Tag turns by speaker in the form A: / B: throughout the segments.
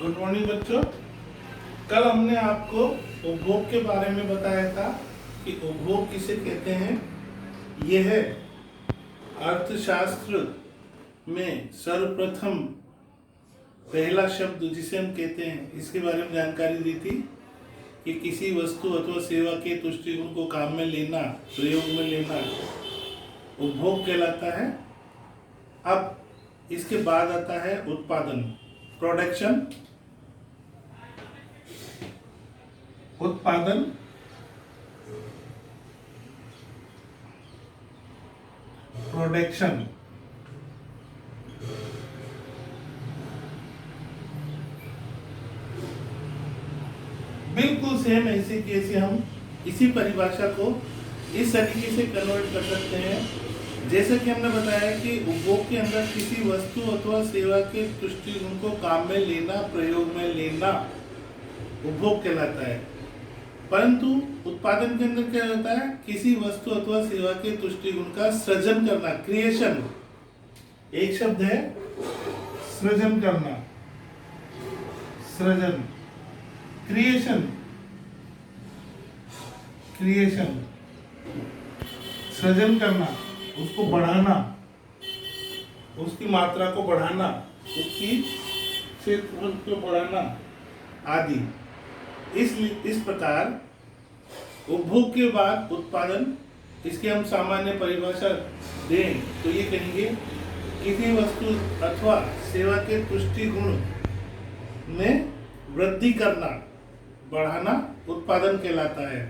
A: Good morning बच्चों। कल हमने आपको उपभोग के बारे में बताया था कि उपभोग किसे कहते हैं। यह अर्थशास्त्र में सर्वप्रथम पहला शब्द जिसे हम कहते हैं, इसके बारे में जानकारी दी थी कि किसी वस्तु अथवा सेवा के तुष्टिगुण को काम में लेना, प्रयोग में लेना उपभोग कहलाता है। अब इसके बाद आता है उत्पादन, प्रोडक्शन। उत्पादन प्रोडक्शन बिल्कुल सेम ऐसे कैसे हम इसी परिभाषा को इस तरीके से कन्वर्ट कर सकते हैं, जैसे कि हमने बताया कि उपभोग के अंदर किसी वस्तु अथवा सेवा के तुष्टिगुण को काम में लेना, प्रयोग में लेना उपभोग कहलाता है। परंतु उत्पादन के अंदर क्या होता है, किसी वस्तु अथवा सेवा के तुष्टिगुण का सृजन करना, क्रिएशन। एक शब्द है सृजन करना, सृजन, क्रिएशन, क्रिएशन, सृजन करना, उसको बढ़ाना, उसकी मात्रा को बढ़ाना, उसकी क्षेत्रफल को बढ़ाना आदि। इस प्रकार उपभोग के बाद उत्पादन, इसकी हम सामान्य परिभाषा दें तो ये कहेंगे किसी वस्तु अथवा सेवा के तुष्टि गुण में वृद्धि करना, बढ़ाना उत्पादन कहलाता है।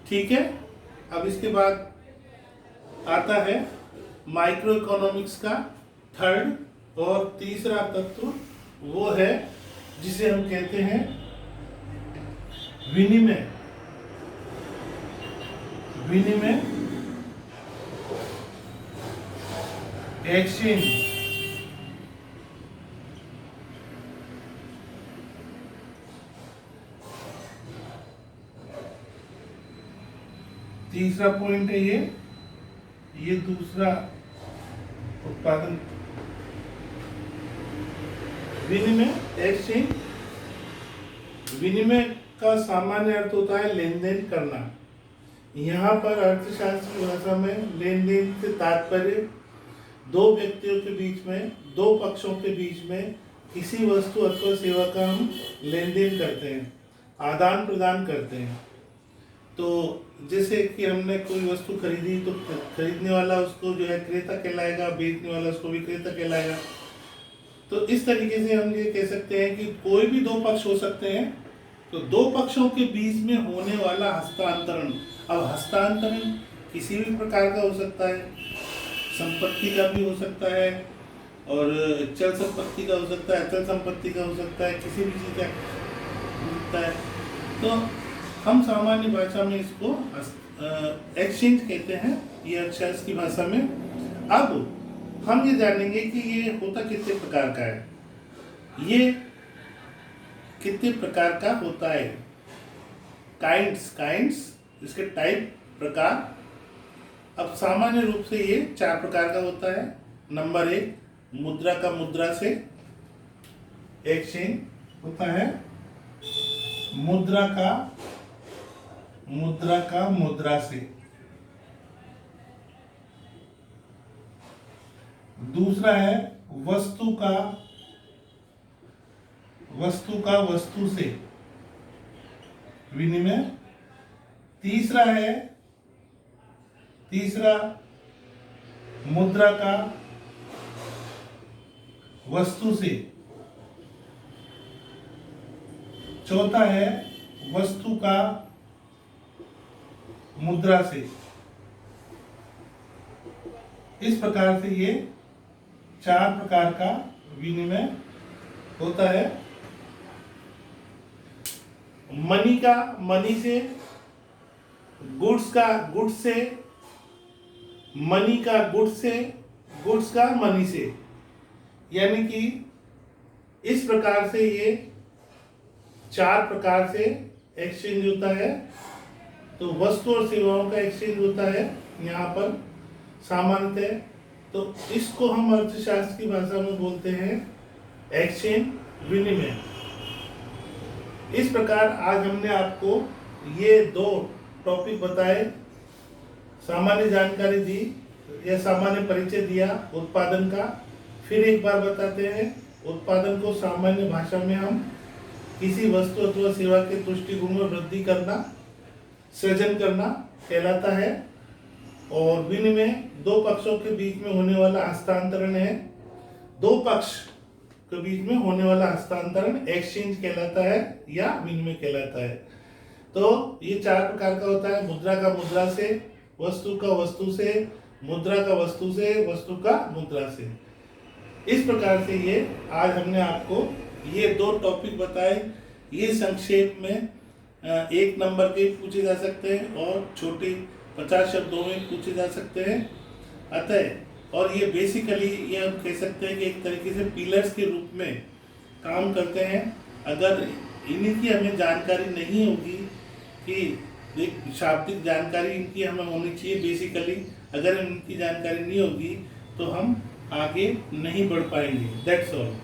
A: ठीक है। अब इसके बाद आता है माइक्रो इकोनॉमिक्स का थर्ड और तीसरा तत्व, वो है जिसे हम कहते हैं विनिमय। विनिमय, एक्सचेंज। तीसरा पॉइंट है ये दूसरा उत्पादन, विनिमय, एक्सचेंज। विनिमय का सामान्य अर्थ होता है लेन देन करना। यहाँ पर अर्थशास्त्र की भाषा में लेन देन से तात्पर्य दो व्यक्तियों के बीच में, दो पक्षों के बीच में किसी वस्तु अथवा सेवा का हम लेन देन करते हैं, आदान प्रदान करते हैं। तो जैसे कि हमने कोई वस्तु खरीदी तो खरीदने वाला उसको जो है क्रेता कहलाएगा, बेचने वाला उसको विक्रेता कहलाएगा। तो इस तरीके से हम ये कह सकते हैं कि कोई भी दो पक्ष हो सकते हैं, तो दो पक्षों के बीच में होने वाला हस्तांतरण। अब हस्तांतरण किसी भी प्रकार का हो सकता है, संपत्ति का भी हो सकता है और चल संपत्ति का हो सकता है, अचल संपत्ति का हो सकता है, किसी भी चीज का हो सकता है। तो हम सामान्य भाषा में इसको एक्सचेंज कहते हैं, ये अर्थशास्त्र की भाषा में। अब हम ये जानेंगे कि ये होता कितने प्रकार का है, ये कितने प्रकार का होता है। काइंड्स, इसके टाइप, प्रकार। अब सामान्य रूप से ये 4 प्रकार का होता है। नंबर 1, मुद्रा का मुद्रा से एक्सचेंज होता है। मुद्रा का मुद्रा से। दूसरा है वस्तु का वस्तु से विनिमय। तीसरा मुद्रा का वस्तु से। चौथा है वस्तु का मुद्रा से। इस प्रकार से ये 4 प्रकार का विनिमय होता है। मनी का मनी से, गुड्स का गुड्स से, मनी का गुड्स से, गुड्स का मनी से। यानी कि इस प्रकार से ये 4 प्रकार से एक्सचेंज होता है। तो वस्तु और सेवाओं का एक्सचेंज होता है यहाँ पर सामान्यतः। तो इसको हम अर्थशास्त्र की भाषा में बोलते हैं एक्सचेंज। विनिमय। इस प्रकार आज हमने आपको ये 2 टॉपिक बताए, सामान्य जानकारी दी या सामान्य परिचय दिया उत्पादन का। फिर एक बार बताते हैं, उत्पादन को सामान्य भाषा में हम किसी वस्तु अथवा सेवा के तुष्टि गुण में वृद्धि करना, सृजन करना कहलाता है। और विनिमय 2 पक्षों के बीच में होने वाला हस्तांतरण है। 2 पक्ष के बीच में होने वाला हस्तांतरण एक्सचेंज कहलाता है या विनिमय कहलाता है। तो ये 4 प्रकार का होता है। मुद्रा का मुद्रा से, वस्तु का वस्तु से, मुद्रा का वस्तु से, वस्तु का मुद्रा से। इस प्रकार से ये आज हमने आपको ये 2 टॉपिक बताए। ये संक्षेप में 1 नंबर के पूछे जा सकते हैं और छोटे 50 शब्दों में पूछे जा सकते हैं। अतः और ये बेसिकली ये हम कह सकते हैं कि एक तरीके से पिलर्स के रूप में काम करते हैं। अगर इन्हीं की हमें जानकारी नहीं होगी कि एक शाब्दिक जानकारी इनकी हमें होनी चाहिए बेसिकली, अगर इनकी जानकारी नहीं होगी तो हम आगे नहीं बढ़ पाएंगे। That's all.